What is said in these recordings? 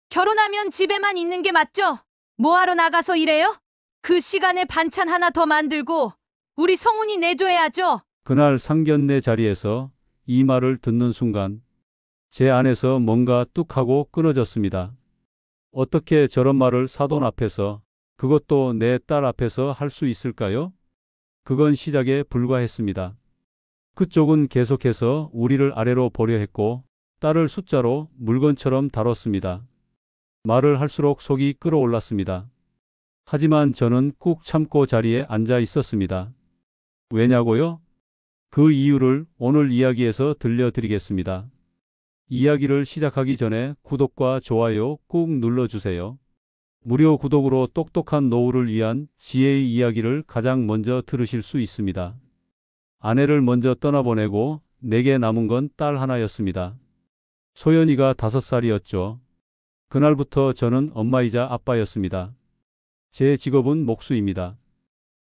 결혼하면 집에만 있는 게 맞죠? 뭐하러 나가서 일해요? 그 시간에 반찬 하나 더 만들고 우리 성훈이 내줘야죠. 그날 상견례 자리에서 이 말을 듣는 순간 제 안에서 뭔가 뚝 하고 끊어졌습니다. 어떻게 저런 말을 사돈 앞에서, 그것도 내 딸 앞에서 할 수 있을까요? 그건 시작에 불과했습니다. 그쪽은 계속해서 우리를 아래로 보려 했고 딸을 숫자로 물건처럼 다뤘습니다. 말을 할수록 속이 끓어올랐습니다. 하지만 저는 꾹 참고 자리에 앉아 있었습니다. 왜냐고요? 그 이유를 오늘 이야기에서 들려드리겠습니다. 이야기를 시작하기 전에 구독과 좋아요 꾹 눌러주세요. 무료 구독으로 똑똑한 노후를 위한 지혜의 이야기를 가장 먼저 들으실 수 있습니다. 아내를 먼저 떠나보내고 내게 남은 건 딸 하나였습니다. 소연이가 5살이었죠. 그날부터 저는 엄마이자 아빠였습니다. 제 직업은 목수입니다.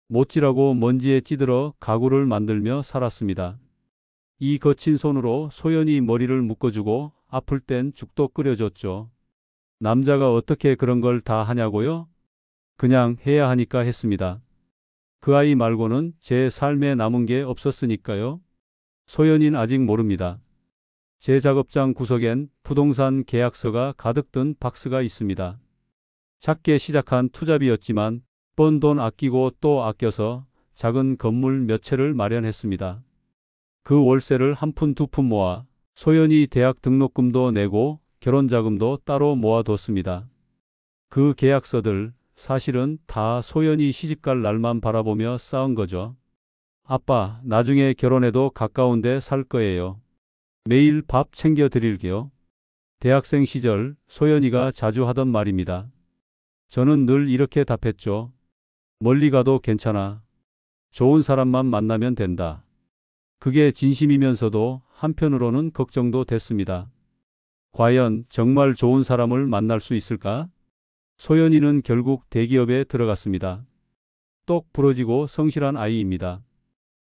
못질하고 먼지에 찌들어 가구를 만들며 살았습니다. 이 거친 손으로 소연이 머리를 묶어주고 아플 땐 죽도 끓여줬죠. 남자가 어떻게 그런 걸 다 하냐고요? 그냥 해야 하니까 했습니다. 그 아이 말고는 제 삶에 남은 게 없었으니까요. 소연이는 아직 모릅니다. 제 작업장 구석엔 부동산 계약서가 가득 든 박스가 있습니다. 작게 시작한 투잡이었지만 번 돈 아끼고 또 아껴서 작은 건물 몇 채를 마련했습니다. 그 월세를 한 푼 두 푼 모아 소연이 대학 등록금도 내고 결혼자금도 따로 모아뒀습니다. 그 계약서들 사실은 다 소연이 시집갈 날만 바라보며 쌓은 거죠. 아빠, 나중에 결혼해도 가까운 데 살 거예요. 매일 밥 챙겨 드릴게요. 대학생 시절 소연이가 자주 하던 말입니다. 저는 늘 이렇게 답했죠. 멀리 가도 괜찮아. 좋은 사람만 만나면 된다. 그게 진심이면서도 한편으로는 걱정도 됐습니다. 과연 정말 좋은 사람을 만날 수 있을까? 소연이는 결국 대기업에 들어갔습니다. 똑 부러지고 성실한 아이입니다.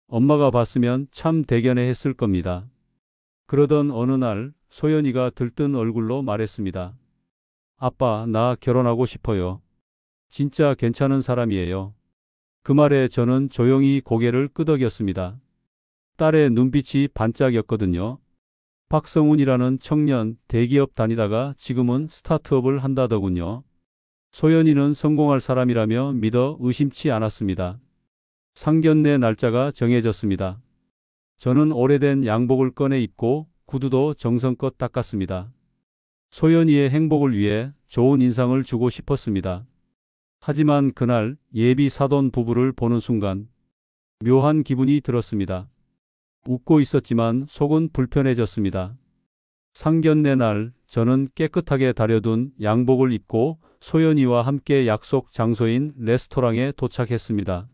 엄마가 봤으면 참 대견해 했을 겁니다. 그러던 어느 날 소연이가 들뜬 얼굴로 말했습니다. 아빠, 나 결혼하고 싶어요. 진짜 괜찮은 사람이에요. 그 말에 저는 조용히 고개를 끄덕였습니다. 딸의 눈빛이 반짝였거든요. 박성훈이라는 청년 대기업 다니다가 지금은 스타트업을 한다더군요. 소연이는 성공할 사람이라며 믿어 의심치 않았습니다. 상견례 날짜가 정해졌습니다. 저는 오래된 양복을 꺼내 입고 구두도 정성껏 닦았습니다. 소연이의 행복을 위해 좋은 인상을 주고 싶었습니다. 하지만 그날 예비 사돈 부부를 보는 순간 묘한 기분이 들었습니다. 웃고 있었지만 속은 불편해졌습니다. 상견례 날 저는 깨끗하게 다려둔 양복을 입고 소연이와 함께 약속 장소인 레스토랑에 도착했습니다.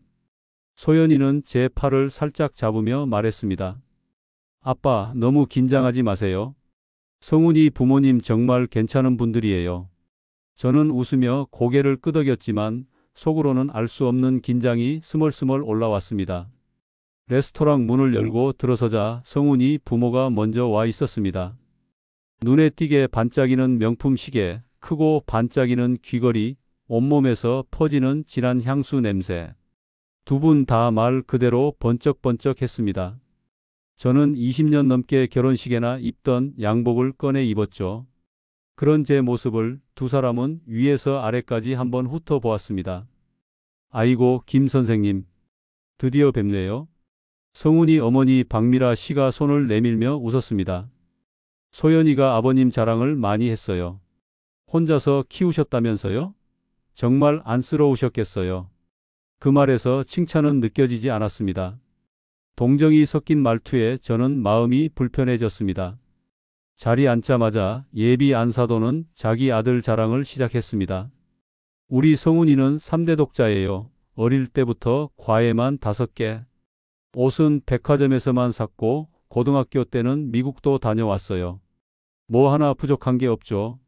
소연이는 제 팔을 살짝 잡으며 말했습니다. 아빠, 너무 긴장하지 마세요. 성훈이 부모님 정말 괜찮은 분들이에요. 저는 웃으며 고개를 끄덕였지만 속으로는 알 수 없는 긴장이 스멀스멀 올라왔습니다. 레스토랑 문을 열고 들어서자 성훈이 부모가 먼저 와 있었습니다. 눈에 띄게 반짝이는 명품 시계, 크고 반짝이는 귀걸이, 온몸에서 퍼지는 진한 향수 냄새. 두 분 다 말 그대로 번쩍번쩍했습니다. 저는 20년 넘게 결혼식에나 입던 양복을 꺼내 입었죠. 그런 제 모습을 두 사람은 위에서 아래까지 한번 훑어보았습니다. 아이고, 김 선생님. 드디어 뵙네요. 성훈이 어머니 박미라 씨가 손을 내밀며 웃었습니다. 소연이가 아버님 자랑을 많이 했어요. 혼자서 키우셨다면서요? 정말 안쓰러우셨겠어요. 그 말에서 칭찬은 느껴지지 않았습니다. 동정이 섞인 말투에 저는 마음이 불편해졌습니다. 자리 앉자마자 예비 안사돈은 자기 아들 자랑을 시작했습니다. 우리 성훈이는 3대 독자예요. 어릴 때부터 과외만 5개. 옷은 백화점에서만 샀고 고등학교 때는 미국도 다녀왔어요. 뭐 하나 부족한 게 없죠.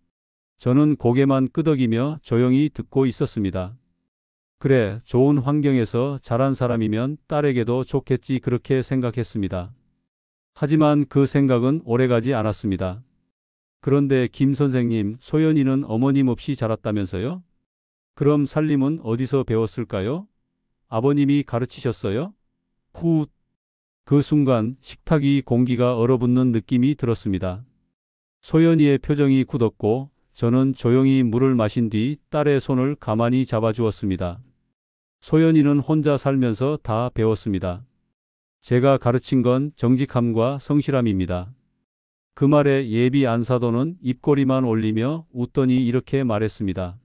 저는 고개만 끄덕이며 조용히 듣고 있었습니다. 그래, 좋은 환경에서 자란 사람이면 딸에게도 좋겠지 그렇게 생각했습니다. 하지만 그 생각은 오래가지 않았습니다. 그런데 김 선생님, 소연이는 어머님 없이 자랐다면서요? 그럼 살림은 어디서 배웠을까요? 아버님이 가르치셨어요? 후, 그 순간 식탁 위 공기가 얼어붙는 느낌이 들었습니다. 소연이의 표정이 굳었고 저는 조용히 물을 마신 뒤 딸의 손을 가만히 잡아주었습니다. 소연이는 혼자 살면서 다 배웠습니다. 제가 가르친 건 정직함과 성실함입니다. 그 말에 예비 안사도는 입꼬리만 올리며 웃더니 이렇게 말했습니다.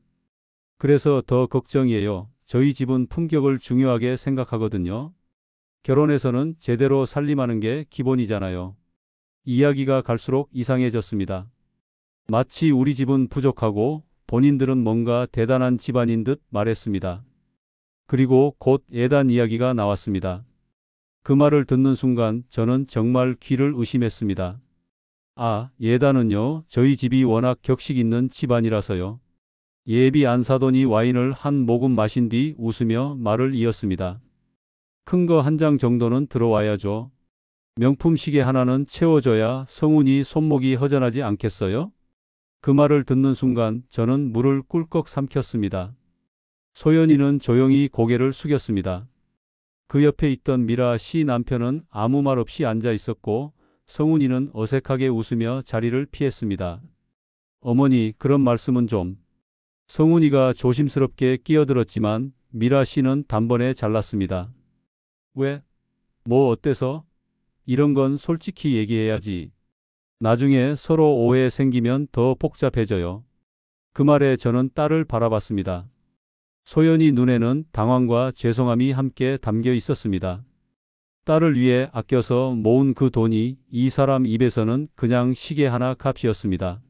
그래서 더 걱정이에요. 저희 집은 품격을 중요하게 생각하거든요. 결혼해서는 제대로 살림하는 게 기본이잖아요. 이야기가 갈수록 이상해졌습니다. 마치 우리 집은 부족하고 본인들은 뭔가 대단한 집안인 듯 말했습니다. 그리고 곧 예단 이야기가 나왔습니다. 그 말을 듣는 순간 저는 정말 귀를 의심했습니다. 아, 예단은요, 저희 집이 워낙 격식 있는 집안이라서요. 예비 안사돈이 와인을 한 모금 마신 뒤 웃으며 말을 이었습니다. 큰 거 한 장 정도는 들어와야죠. 명품 시계 하나는 채워줘야 성훈이 손목이 허전하지 않겠어요? 그 말을 듣는 순간 저는 물을 꿀꺽 삼켰습니다. 소연이는 조용히 고개를 숙였습니다. 그 옆에 있던 미라 씨 남편은 아무 말 없이 앉아 있었고 성훈이는 어색하게 웃으며 자리를 피했습니다. 어머니, 그런 말씀은 좀. 성훈이가 조심스럽게 끼어들었지만 미라 씨는 단번에 잘랐습니다. 왜? 뭐 어때서? 이런 건 솔직히 얘기해야지. 나중에 서로 오해 생기면 더 복잡해져요. 그 말에 저는 딸을 바라봤습니다. 소연이 눈에는 당황과 죄송함이 함께 담겨 있었습니다. 딸을 위해 아껴서 모은 그 돈이 이 사람 입에서는 그냥 시계 하나 값이었습니다.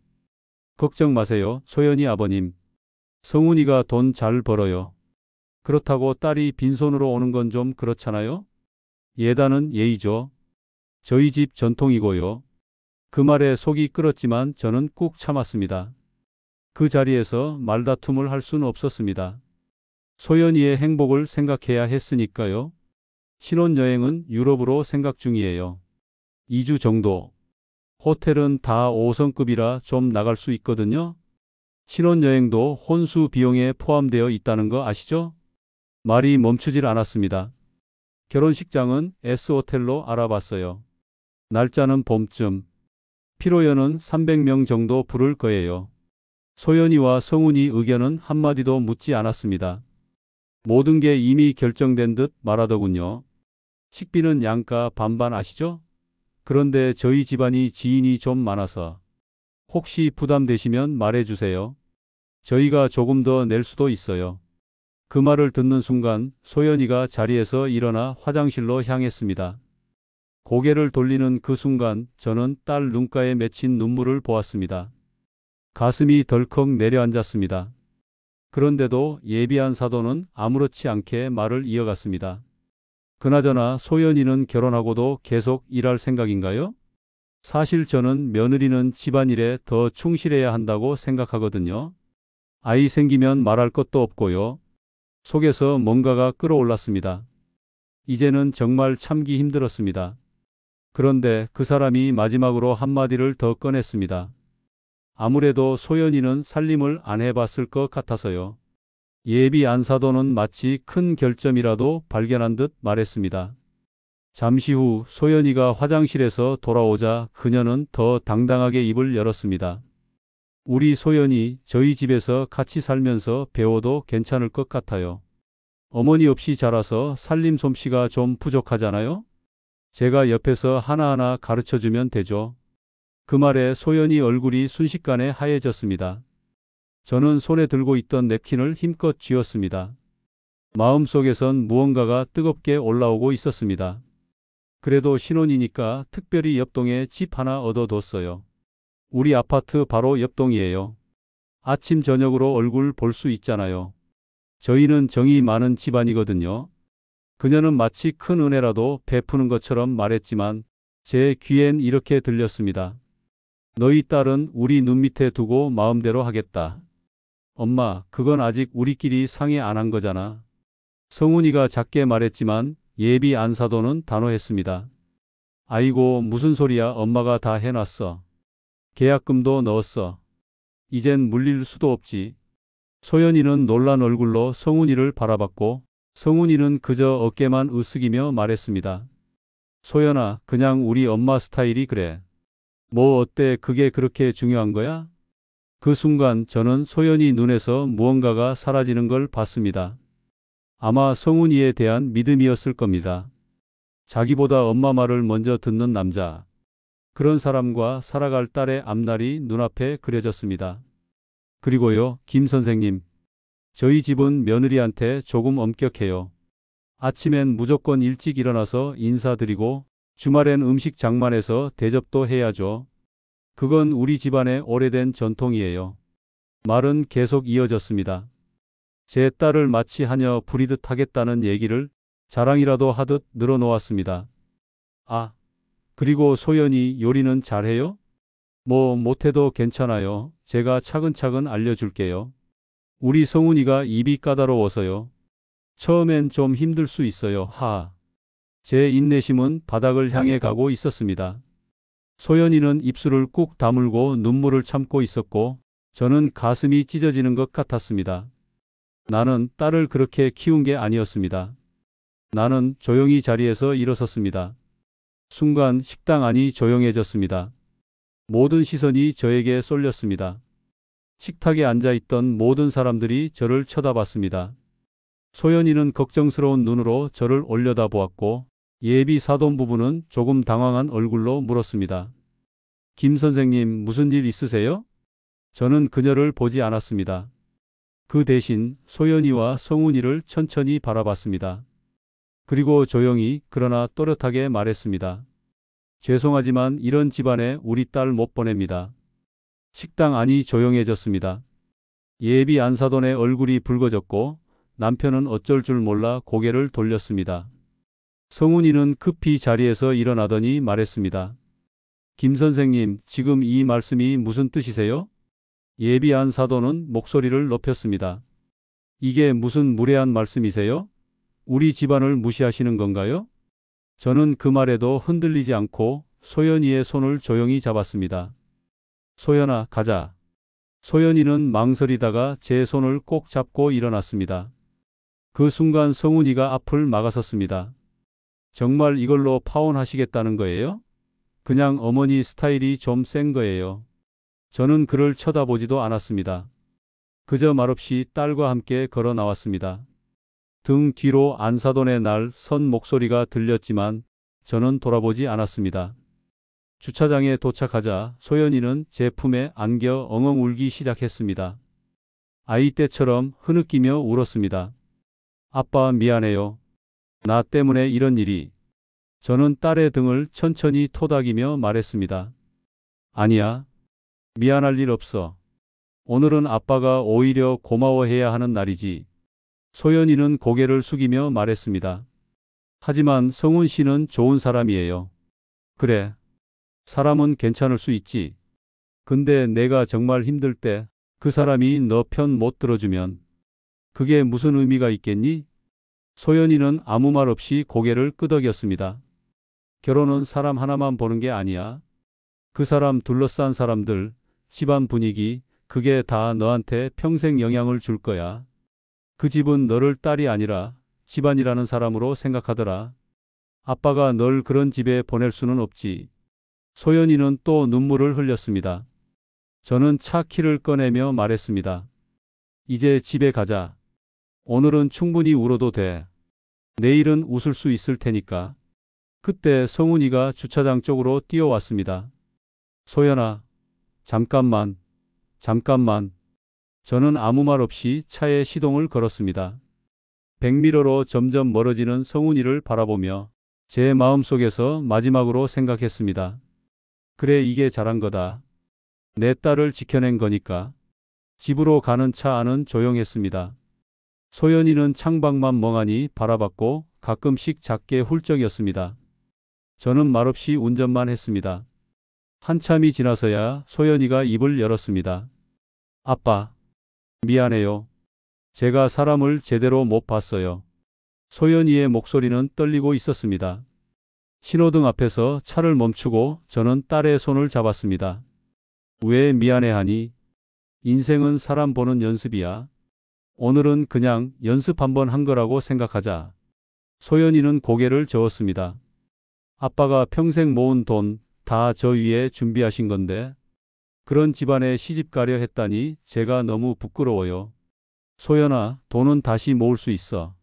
걱정 마세요, 소연이 아버님. 성훈이가 돈 잘 벌어요. 그렇다고 딸이 빈손으로 오는 건 좀 그렇잖아요? 예단은 예의죠. 저희 집 전통이고요. 그 말에 속이 끓었지만 저는 꾹 참았습니다. 그 자리에서 말다툼을 할 수는 없었습니다. 소연이의 행복을 생각해야 했으니까요. 신혼여행은 유럽으로 생각 중이에요. 2주 정도. 호텔은 다 5성급이라 좀 나갈 수 있거든요. 신혼여행도 혼수 비용에 포함되어 있다는 거 아시죠? 말이 멈추질 않았습니다. 결혼식장은 S호텔로 알아봤어요. 날짜는 봄쯤. 피로연은 300명 정도 부를 거예요. 소연이와 성훈이 의견은 한마디도 묻지 않았습니다. 모든 게 이미 결정된 듯 말하더군요. 식비는 양가 반반 아시죠? 그런데 저희 집안이 지인이 좀 많아서 혹시 부담되시면 말해주세요. 저희가 조금 더 낼 수도 있어요. 그 말을 듣는 순간 소연이가 자리에서 일어나 화장실로 향했습니다. 고개를 돌리는 그 순간 저는 딸 눈가에 맺힌 눈물을 보았습니다. 가슴이 덜컥 내려앉았습니다. 그런데도 예비한 사도는 아무렇지 않게 말을 이어갔습니다. 그나저나 소연이는 결혼하고도 계속 일할 생각인가요? 사실 저는 며느리는 집안일에 더 충실해야 한다고 생각하거든요. 아이 생기면 말할 것도 없고요. 속에서 뭔가가 끌어올랐습니다. 이제는 정말 참기 힘들었습니다. 그런데 그 사람이 마지막으로 한마디를 더 꺼냈습니다. 아무래도 소연이는 살림을 안 해봤을 것 같아서요. 예비 안사도는 마치 큰 결점이라도 발견한 듯 말했습니다. 잠시 후 소연이가 화장실에서 돌아오자 그녀는 더 당당하게 입을 열었습니다. 우리 소연이 저희 집에서 같이 살면서 배워도 괜찮을 것 같아요. 어머니 없이 자라서 살림 솜씨가 좀 부족하잖아요? 제가 옆에서 하나하나 가르쳐주면 되죠. 그 말에 소연이 얼굴이 순식간에 하얘졌습니다. 저는 손에 들고 있던 냅킨을 힘껏 쥐었습니다. 마음속에선 무언가가 뜨겁게 올라오고 있었습니다. 그래도 신혼이니까 특별히 옆동에 집 하나 얻어뒀어요. 우리 아파트 바로 옆동이에요. 아침 저녁으로 얼굴 볼 수 있잖아요. 저희는 정이 많은 집안이거든요. 그녀는 마치 큰 은혜라도 베푸는 것처럼 말했지만 제 귀엔 이렇게 들렸습니다. 너희 딸은 우리 눈 밑에 두고 마음대로 하겠다. 엄마, 그건 아직 우리끼리 상의 안 한 거잖아. 성훈이가 작게 말했지만 예비 안사도는 단호했습니다. 아이고, 무슨 소리야, 엄마가 다 해놨어. 계약금도 넣었어. 이젠 물릴 수도 없지. 소연이는 놀란 얼굴로 성훈이를 바라봤고 성훈이는 그저 어깨만 으쓱이며 말했습니다. 소연아, 그냥 우리 엄마 스타일이 그래. 뭐 어때, 그게 그렇게 중요한 거야? 그 순간 저는 소연이 눈에서 무언가가 사라지는 걸 봤습니다. 아마 성훈이에 대한 믿음이었을 겁니다. 자기보다 엄마 말을 먼저 듣는 남자. 그런 사람과 살아갈 딸의 앞날이 눈앞에 그려졌습니다. 그리고요, 김 선생님. 저희 집은 며느리한테 조금 엄격해요. 아침엔 무조건 일찍 일어나서 인사드리고 주말엔 음식 장만해서 대접도 해야죠. 그건 우리 집안의 오래된 전통이에요. 말은 계속 이어졌습니다. 제 딸을 마치 하녀 부리듯 하겠다는 얘기를 자랑이라도 하듯 늘어놓았습니다. 아, 그리고 소연이 요리는 잘해요? 뭐 못해도 괜찮아요. 제가 차근차근 알려줄게요. 우리 성훈이가 입이 까다로워서요. 처음엔 좀 힘들 수 있어요. 제 인내심은 바닥을 향해 가고 있었습니다. 소연이는 입술을 꾹 다물고 눈물을 참고 있었고 저는 가슴이 찢어지는 것 같았습니다. 나는 딸을 그렇게 키운 게 아니었습니다. 나는 조용히 자리에서 일어섰습니다. 순간 식당 안이 조용해졌습니다. 모든 시선이 저에게 쏠렸습니다. 식탁에 앉아있던 모든 사람들이 저를 쳐다봤습니다. 소연이는 걱정스러운 눈으로 저를 올려다보았고 예비 사돈 부부는 조금 당황한 얼굴로 물었습니다. 김 선생님, 무슨 일 있으세요? 저는 그녀를 보지 않았습니다. 그 대신 소연이와 성훈이를 천천히 바라봤습니다. 그리고 조용히 그러나 또렷하게 말했습니다. 죄송하지만 이런 집안에 우리 딸 못 보냅니다. 식당 안이 조용해졌습니다. 예비 안사돈의 얼굴이 붉어졌고 남편은 어쩔 줄 몰라 고개를 돌렸습니다. 성훈이는 급히 자리에서 일어나더니 말했습니다. 김 선생님, 지금 이 말씀이 무슨 뜻이세요? 예비 안사돈은 목소리를 높였습니다. 이게 무슨 무례한 말씀이세요? 우리 집안을 무시하시는 건가요? 저는 그 말에도 흔들리지 않고 소연이의 손을 조용히 잡았습니다. 소연아, 가자. 소연이는 망설이다가 제 손을 꼭 잡고 일어났습니다. 그 순간 성훈이가 앞을 막아섰습니다. 정말 이걸로 파혼하시겠다는 거예요? 그냥 어머니 스타일이 좀 센 거예요. 저는 그를 쳐다보지도 않았습니다. 그저 말없이 딸과 함께 걸어 나왔습니다. 등 뒤로 안사돈의 날 선 목소리가 들렸지만 저는 돌아보지 않았습니다. 주차장에 도착하자 소연이는 제 품에 안겨 엉엉 울기 시작했습니다. 아이 때처럼 흐느끼며 울었습니다. 아빠, 미안해요. 나 때문에 이런 일이. 저는 딸의 등을 천천히 토닥이며 말했습니다. 아니야. 미안할 일 없어. 오늘은 아빠가 오히려 고마워해야 하는 날이지. 소연이는 고개를 숙이며 말했습니다. 하지만 성훈 씨는 좋은 사람이에요. 그래. 사람은 괜찮을 수 있지. 근데 내가 정말 힘들 때 그 사람이 너 편 못 들어주면 그게 무슨 의미가 있겠니? 소연이는 아무 말 없이 고개를 끄덕였습니다. 결혼은 사람 하나만 보는 게 아니야. 그 사람 둘러싼 사람들, 집안 분위기, 그게 다 너한테 평생 영향을 줄 거야. 그 집은 너를 딸이 아니라 집안이라는 사람으로 생각하더라. 아빠가 널 그런 집에 보낼 수는 없지. 소연이는 또 눈물을 흘렸습니다. 저는 차 키를 꺼내며 말했습니다. 이제 집에 가자. 오늘은 충분히 울어도 돼. 내일은 웃을 수 있을 테니까. 그때 성훈이가 주차장 쪽으로 뛰어왔습니다. 소연아, 잠깐만. 저는 아무 말 없이 차에 시동을 걸었습니다. 백미러로 점점 멀어지는 성훈이를 바라보며 제 마음속에서 마지막으로 생각했습니다. 그래, 이게 잘한 거다. 내 딸을 지켜낸 거니까. 집으로 가는 차 안은 조용했습니다. 소연이는 창밖만 멍하니 바라봤고 가끔씩 작게 훌쩍였습니다. 저는 말없이 운전만 했습니다. 한참이 지나서야 소연이가 입을 열었습니다. 아빠, 미안해요. 제가 사람을 제대로 못 봤어요. 소연이의 목소리는 떨리고 있었습니다. 신호등 앞에서 차를 멈추고 저는 딸의 손을 잡았습니다. 왜 미안해하니? 인생은 사람 보는 연습이야. 오늘은 그냥 연습 한번 한 거라고 생각하자. 소연이는 고개를 저었습니다. 아빠가 평생 모은 돈 다 저 위에 준비하신 건데 그런 집안에 시집 가려 했다니 제가 너무 부끄러워요. 소연아, 돈은 다시 모을 수 있어.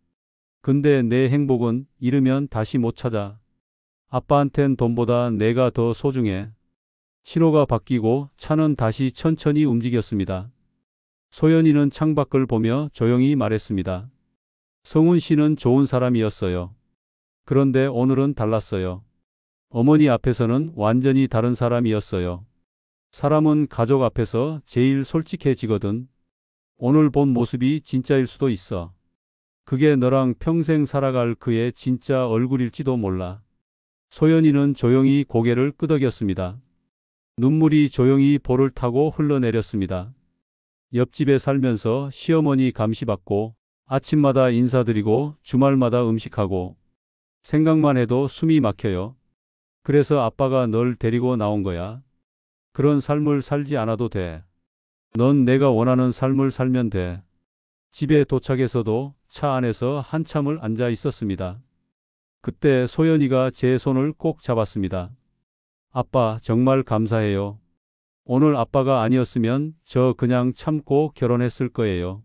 근데 내 행복은 잃으면 다시 못 찾아. 아빠한텐 돈보다 내가 더 소중해. 신호가 바뀌고 차는 다시 천천히 움직였습니다. 소연이는 창밖을 보며 조용히 말했습니다. 성훈 씨는 좋은 사람이었어요. 그런데 오늘은 달랐어요. 어머니 앞에서는 완전히 다른 사람이었어요. 사람은 가족 앞에서 제일 솔직해지거든. 오늘 본 모습이 진짜일 수도 있어. 그게 너랑 평생 살아갈 그의 진짜 얼굴일지도 몰라. 소연이는 조용히 고개를 끄덕였습니다. 눈물이 조용히 볼을 타고 흘러내렸습니다. 옆집에 살면서 시어머니 감시받고 아침마다 인사드리고 주말마다 음식하고 생각만 해도 숨이 막혀요. 그래서 아빠가 널 데리고 나온 거야. 그런 삶을 살지 않아도 돼. 넌 내가 원하는 삶을 살면 돼. 집에 도착해서도 차 안에서 한참을 앉아 있었습니다. 그때 소연이가 제 손을 꼭 잡았습니다. 아빠, 정말 감사해요. 오늘 아빠가 아니었으면 저 그냥 참고 결혼했을 거예요.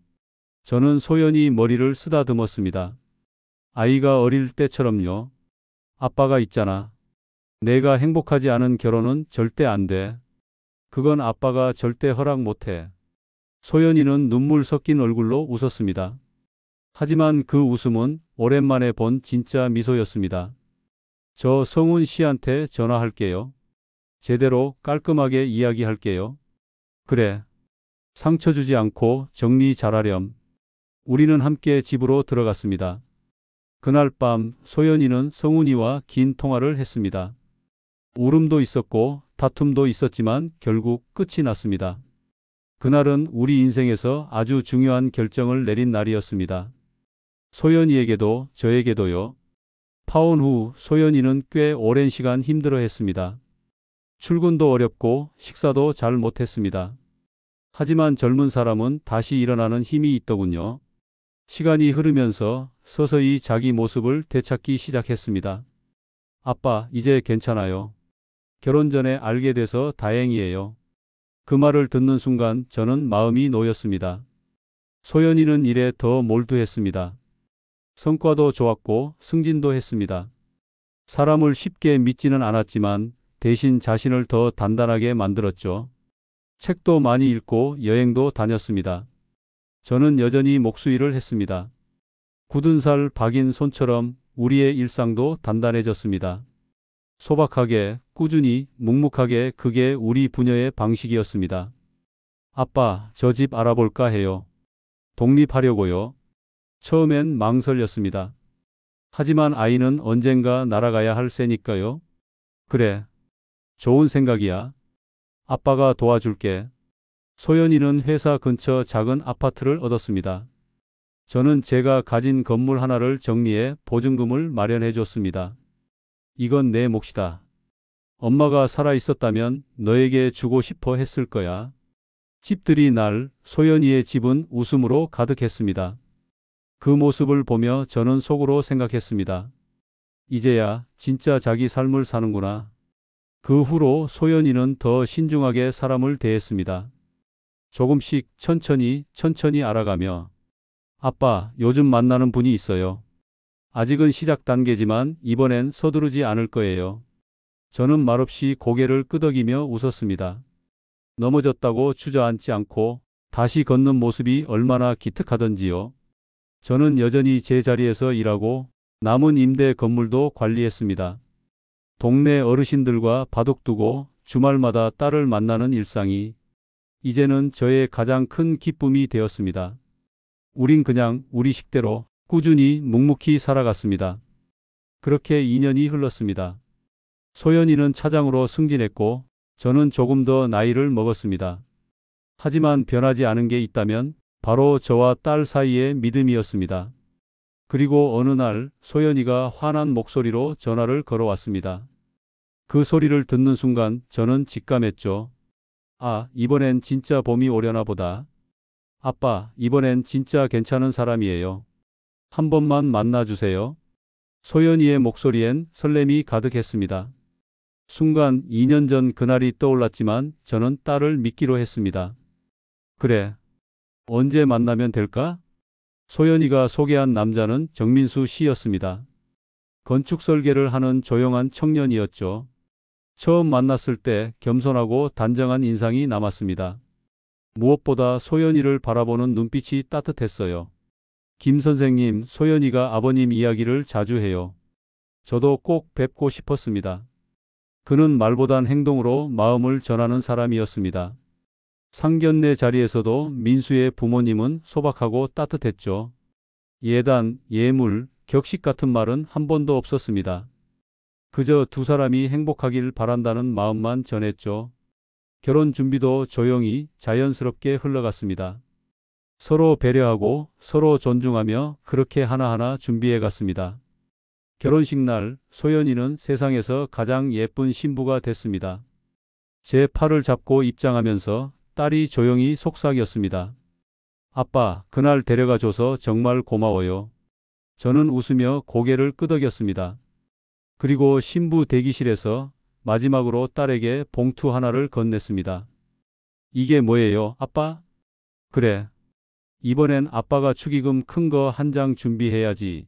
저는 소연이 머리를 쓰다듬었습니다. 아이가 어릴 때처럼요. 아빠가 있잖아. 내가 행복하지 않은 결혼은 절대 안 돼. 그건 아빠가 절대 허락 못 해. 소연이는 눈물 섞인 얼굴로 웃었습니다. 하지만 그 웃음은 오랜만에 본 진짜 미소였습니다. 저 성훈 씨한테 전화할게요. 제대로 깔끔하게 이야기할게요. 그래. 상처 주지 않고 정리 잘하렴. 우리는 함께 집으로 들어갔습니다. 그날 밤 소연이는 성훈이와 긴 통화를 했습니다. 울음도 있었고 다툼도 있었지만 결국 끝이 났습니다. 그날은 우리 인생에서 아주 중요한 결정을 내린 날이었습니다. 소연이에게도 저에게도요. 파혼 후 소연이는 꽤 오랜 시간 힘들어했습니다. 출근도 어렵고 식사도 잘 못했습니다. 하지만 젊은 사람은 다시 일어나는 힘이 있더군요. 시간이 흐르면서 서서히 자기 모습을 되찾기 시작했습니다. 아빠, 이제 괜찮아요. 결혼 전에 알게 돼서 다행이에요. 그 말을 듣는 순간 저는 마음이 놓였습니다. 소연이는 일에 더 몰두했습니다. 성과도 좋았고 승진도 했습니다. 사람을 쉽게 믿지는 않았지만 대신 자신을 더 단단하게 만들었죠. 책도 많이 읽고 여행도 다녔습니다. 저는 여전히 목수일을 했습니다. 굳은 살 박인 손처럼 우리의 일상도 단단해졌습니다. 소박하게, 꾸준히, 묵묵하게 그게 우리 부녀의 방식이었습니다. 아빠, 저 집 알아볼까 해요. 독립하려고요. 처음엔 망설였습니다. 하지만 아이는 언젠가 날아가야 할 새니까요. 그래. 좋은 생각이야. 아빠가 도와줄게. 소연이는 회사 근처 작은 아파트를 얻었습니다. 저는 제가 가진 건물 하나를 정리해 보증금을 마련해 줬습니다. 이건 내 몫이다. 엄마가 살아 있었다면 너에게 주고 싶어 했을 거야. 집들이 날 소연이의 집은 웃음으로 가득했습니다. 그 모습을 보며 저는 속으로 생각했습니다. 이제야 진짜 자기 삶을 사는구나. 그 후로 소연이는 더 신중하게 사람을 대했습니다. 조금씩 천천히 알아가며 아빠, 요즘 만나는 분이 있어요. 아직은 시작 단계지만 이번엔 서두르지 않을 거예요. 저는 말없이 고개를 끄덕이며 웃었습니다. 넘어졌다고 주저앉지 않고 다시 걷는 모습이 얼마나 기특하던지요. 저는 여전히 제 자리에서 일하고 남은 임대 건물도 관리했습니다. 동네 어르신들과 바둑두고 주말마다 딸을 만나는 일상이 이제는 저의 가장 큰 기쁨이 되었습니다. 우린 그냥 우리 식대로 꾸준히 묵묵히 살아갔습니다. 그렇게 2년이 흘렀습니다. 소연이는 차장으로 승진했고 저는 조금 더 나이를 먹었습니다. 하지만 변하지 않은 게 있다면 바로 저와 딸 사이의 믿음이었습니다. 그리고 어느 날 소연이가 환한 목소리로 전화를 걸어왔습니다. 그 소리를 듣는 순간 저는 직감했죠. 아, 이번엔 진짜 봄이 오려나 보다. 아빠, 이번엔 진짜 괜찮은 사람이에요. 한 번만 만나주세요. 소연이의 목소리엔 설렘이 가득했습니다. 순간 2년 전 그날이 떠올랐지만 저는 딸을 믿기로 했습니다. 그래, 언제 만나면 될까? 소연이가 소개한 남자는 정민수 씨였습니다. 건축 설계를 하는 조용한 청년이었죠. 처음 만났을 때 겸손하고 단정한 인상이 남았습니다. 무엇보다 소연이를 바라보는 눈빛이 따뜻했어요. 김 선생님, 소연이가 아버님 이야기를 자주 해요. 저도 꼭 뵙고 싶었습니다. 그는 말보단 행동으로 마음을 전하는 사람이었습니다. 상견례 자리에서도 민수의 부모님은 소박하고 따뜻했죠. 예단, 예물, 격식 같은 말은 한 번도 없었습니다. 그저 두 사람이 행복하길 바란다는 마음만 전했죠. 결혼 준비도 조용히 자연스럽게 흘러갔습니다. 서로 배려하고 서로 존중하며 그렇게 하나하나 준비해 갔습니다. 결혼식 날 소연이는 세상에서 가장 예쁜 신부가 됐습니다. 제 팔을 잡고 입장하면서 딸이 조용히 속삭였습니다. 아빠, 그날 데려가 줘서 정말 고마워요. 저는 웃으며 고개를 끄덕였습니다. 그리고 신부 대기실에서 마지막으로 딸에게 봉투 하나를 건넸습니다. 이게 뭐예요, 아빠? 그래. 이번엔 아빠가 축의금 큰 거 한 장 준비해야지.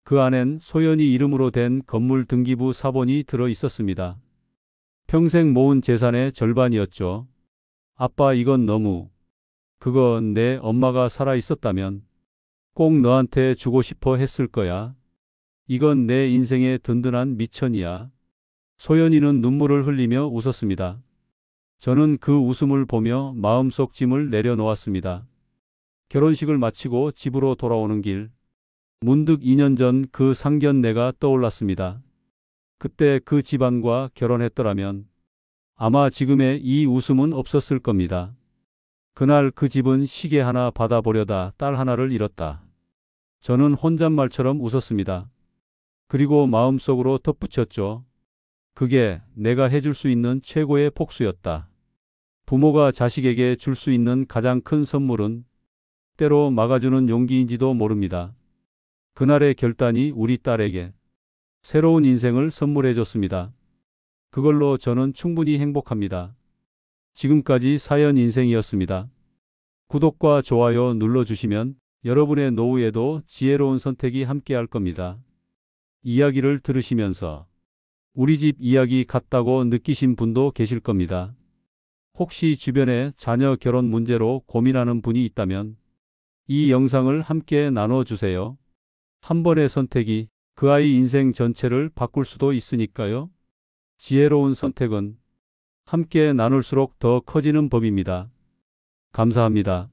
그 안엔 소연이 이름으로 된 건물 등기부 사본이 들어 있었습니다. 평생 모은 재산의 절반이었죠. 아빠, 이건 너무. 그거 내 엄마가 살아 있었다면 꼭 너한테 주고 싶어 했을 거야. 이건 내 인생의 든든한 미천이야. 소연이는 눈물을 흘리며 웃었습니다. 저는 그 웃음을 보며 마음속 짐을 내려놓았습니다. 결혼식을 마치고 집으로 돌아오는 길, 문득 2년 전 그 상견례가 떠올랐습니다. 그때 그 집안과 결혼했더라면 아마 지금의 이 웃음은 없었을 겁니다. 그날 그 집은 시계 하나 받아보려다 딸 하나를 잃었다. 저는 혼잣말처럼 웃었습니다. 그리고 마음속으로 덧붙였죠. 그게 내가 해줄 수 있는 최고의 복수였다. 부모가 자식에게 줄 수 있는 가장 큰 선물은 때로 막아주는 용기인지도 모릅니다. 그날의 결단이 우리 딸에게 새로운 인생을 선물해 줬습니다. 그걸로 저는 충분히 행복합니다. 지금까지 사연 인생이었습니다. 구독과 좋아요 눌러주시면 여러분의 노후에도 지혜로운 선택이 함께할 겁니다. 이야기를 들으시면서 우리 집 이야기 같다고 느끼신 분도 계실 겁니다. 혹시 주변에 자녀 결혼 문제로 고민하는 분이 있다면 이 영상을 함께 나눠주세요. 한 번의 선택이 그 아이 인생 전체를 바꿀 수도 있으니까요. 지혜로운 선택은 함께 나눌수록 더 커지는 법입니다. 감사합니다.